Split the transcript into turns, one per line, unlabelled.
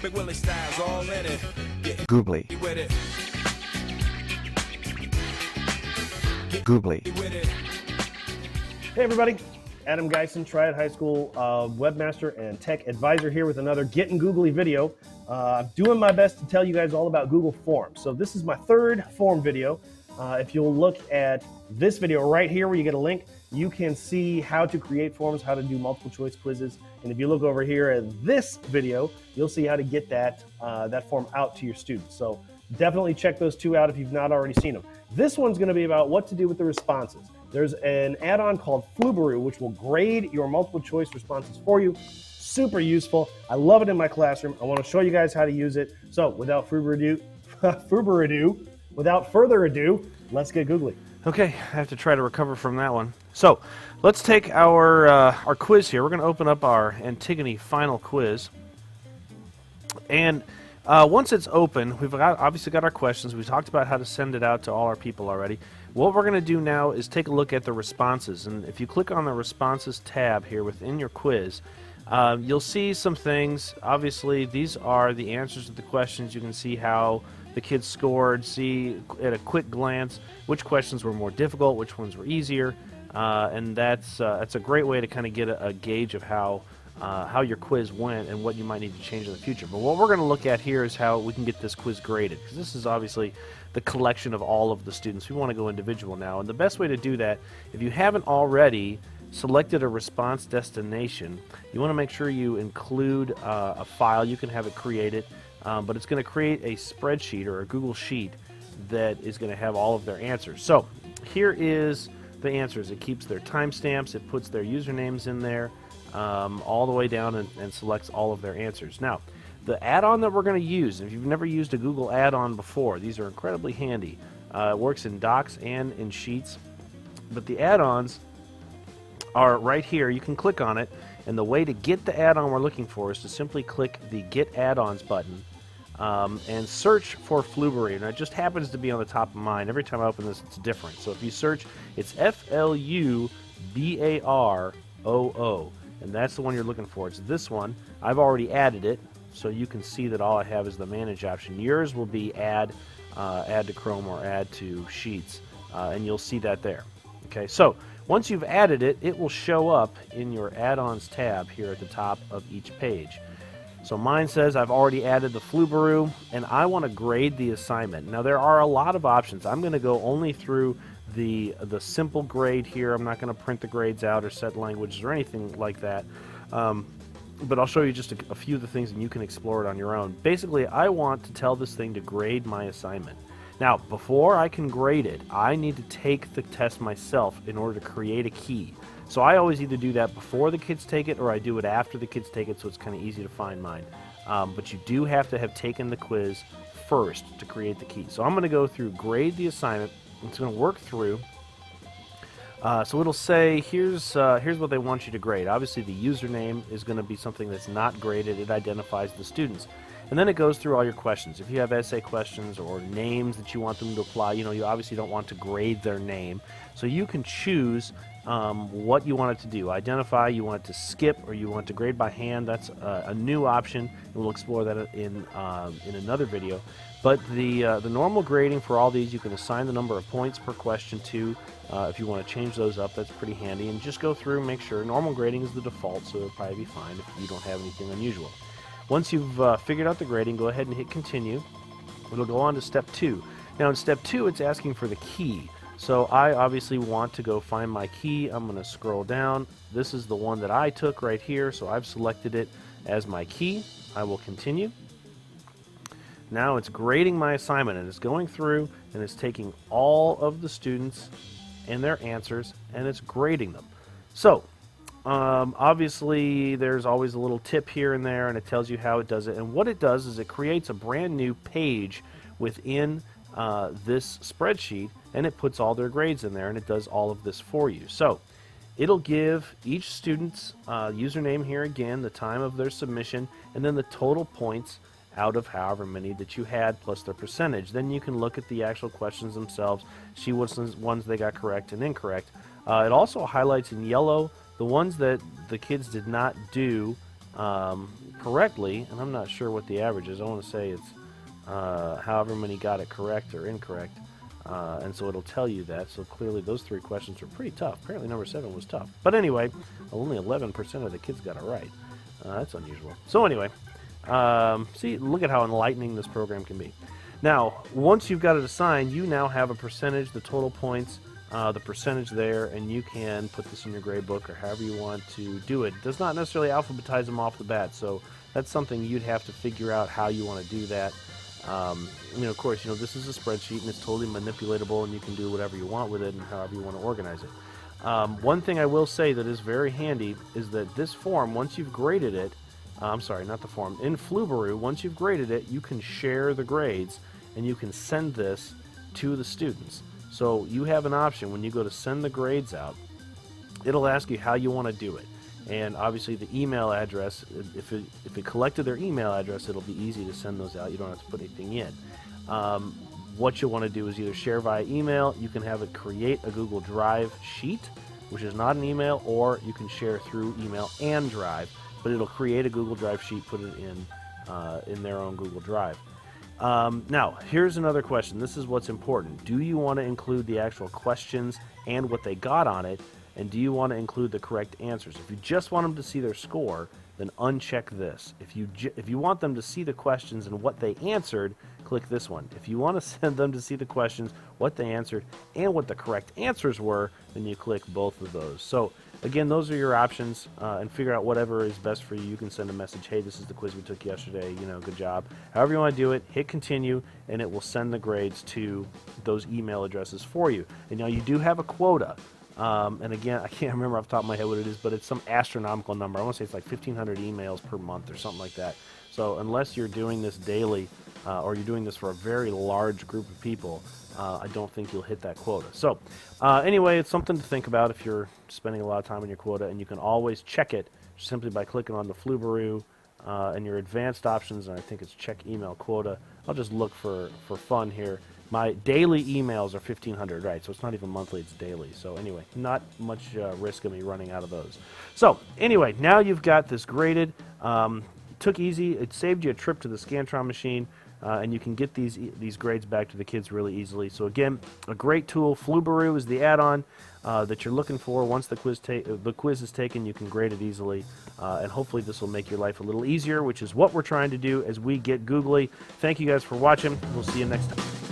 Big Willie style's all in it. Getting
Googly.
with it.
Googly.
With it.
Hey everybody, Adam Geisen, Triad High School webmaster and tech advisor here with another Getting Googly video. I'm doing my best to tell you guys all about Google Forms. So this is my third form video. If you'll look at this video right here where you get a link, you can see how to create forms, how to do multiple choice quizzes. And if you look over here at this video, you'll see how to get that form out to your students. So definitely check those two out if you've not already seen them. This one's going to be about what to do with the responses. There's an add-on called Flubaroo, which will grade your multiple choice responses for you. Super useful. I love it in my classroom. I want to show you guys how to use it. So without further ado, let's get googly.
Okay, I have to try to recover from that one. So let's take our quiz here. We're going to open up our Antigone final quiz. And once it's open, we've obviously got our questions. We talked about how to send it out to all our people already. What we're going to do now is take a look at the responses. And if you click on the responses tab here within your quiz, you'll see some things. Obviously, these are the answers to the questions. You can see how the kids scored, see at a quick glance which questions were more difficult, which ones were easier. And that's a great way to kind of get a gauge of how your quiz went and what you might need to change in the future. But what we're going to look at here is how we can get this quiz graded, because this is obviously the collection of all of the students. We want to go individual now, and the best way to do that, if you haven't already selected a response destination, you want to make sure you include a file. You can have it created, but it's going to create a spreadsheet or a Google Sheet that is going to have all of their answers. So here is the answers. It keeps their timestamps, it puts their usernames in there, all the way down and selects all of their answers. Now, the add-on that we're going to use, if you've never used a Google add-on before, these are incredibly handy. It works in Docs and in Sheets, but the add-ons are right here. You can click on it, and the way to get the add-on we're looking for is to simply click the Get Add-ons button and search for Flubaroo. And it just happens to be on the top of mine. Every time I open this, it's different. So if you search, it's Flubaroo, and that's the one you're looking for. It's this one. I've already added it, so you can see that all I have is the Manage option. Yours will be Add to Chrome or Add to Sheets, and you'll see that there. Okay, so once you've added it, it will show up in your Add-ons tab here at the top of each page. So mine says I've already added the Flubaroo, and I want to grade the assignment. Now there are a lot of options. I'm going to go only through the simple grade here. I'm not going to print the grades out or set languages or anything like that. But I'll show you just a few of the things, and you can explore it on your own. Basically, I want to tell this thing to grade my assignment. Now, before I can grade it, I need to take the test myself in order to create a key. So I always either do that before the kids take it, or I do it after the kids take it, so it's kind of easy to find mine. But you do have to have taken the quiz first to create the key. So I'm going to go through grade the assignment. It's going to work through. So it'll say, here's what they want you to grade. Obviously, the username is going to be something that's not graded. It identifies the students. And then it goes through all your questions. If you have essay questions or names that you want them to apply, you obviously don't want to grade their name. So you can choose what you want it to do. Identify, you want it to skip, or you want to grade by hand. That's a new option, and we'll explore that in another video. But the normal grading for all these, you can assign the number of points per question to. If you want to change those up, that's pretty handy. And just go through and make sure. Normal grading is the default, so it'll probably be fine if you don't have anything unusual. Once you've figured out the grading, go ahead and hit continue. It'll go on to step 2. Now in step 2, it's asking for the key. So I obviously want to go find my key. I'm going to scroll down. This is the one that I took right here, so I've selected it as my key. I will continue. Now it's grading my assignment, and it's going through and it's taking all of the students and their answers, and it's grading them. So obviously there's always a little tip here and there, and it tells you how it does it. And what it does is it creates a brand new page within this spreadsheet, and it puts all their grades in there, and it does all of this for you. So it'll give each student's username here again, the time of their submission, and then the total points out of however many that you had plus their percentage. Then you can look at the actual questions themselves, see which ones they got correct and incorrect. It also highlights in yellow the ones that the kids did not do correctly, and I'm not sure what the average is. I want to say it's however many got it correct or incorrect, and so it'll tell you that. So clearly those 3 questions were pretty tough. Apparently number 7 was tough. But anyway, only 11% of the kids got it right. That's unusual. So anyway, see, look at how enlightening this program can be. Now, once you've got it assigned, you now have a percentage, the total points, the percentage there, and you can put this in your grade book or however you want to do it. It does not necessarily alphabetize them off the bat, so that's something you'd have to figure out how you want to do that. Of course, this is a spreadsheet and it's totally manipulatable, and you can do whatever you want with it and however you want to organize it. One thing I will say that is very handy is that this form, once you've graded it, I'm sorry, not the form, in Flubaroo, once you've graded it, you can share the grades and you can send this to the students. So you have an option when you go to send the grades out, it'll ask you how you want to do it. And obviously the email address, if it collected their email address, it'll be easy to send those out. You don't have to put anything in. What you'll want to do is either share via email, you can have it create a Google Drive sheet, which is not an email, or you can share through email and Drive, but it'll create a Google Drive sheet, put it in their own Google Drive. Now, here's another question. This is what's important. Do you want to include the actual questions and what they got on it? And do you want to include the correct answers? If you just want them to see their score, then uncheck this. If you want them to see the questions and what they answered, click this one. If you want to send them to see the questions, what they answered, and what the correct answers were, then you click both of those. So again, those are your options, and figure out whatever is best for you. You can send a message, hey, this is the quiz we took yesterday, good job. However you want to do it, hit continue, and it will send the grades to those email addresses for you. And now you do have a quota. And again, I can't remember off the top of my head what it is, but it's some astronomical number. I want to say it's like 1,500 emails per month or something like that. So unless you're doing this daily, or you're doing this for a very large group of people, I don't think you'll hit that quota. So anyway, it's something to think about if you're spending a lot of time on your quota, and you can always check it simply by clicking on the Flubaroo and your advanced options, and I think it's check email quota. I'll just look for fun here. My daily emails are 1,500, right? So it's not even monthly, it's daily. So anyway, not much risk of me running out of those. So anyway, now you've got this graded. Took easy. It saved you a trip to the Scantron machine, and you can get these grades back to the kids really easily. So again, a great tool. Flubaroo is the add-on that you're looking for. Once the quiz is taken, you can grade it easily, and hopefully this will make your life a little easier, which is what we're trying to do as we get Googly. Thank you guys for watching. We'll see you next time.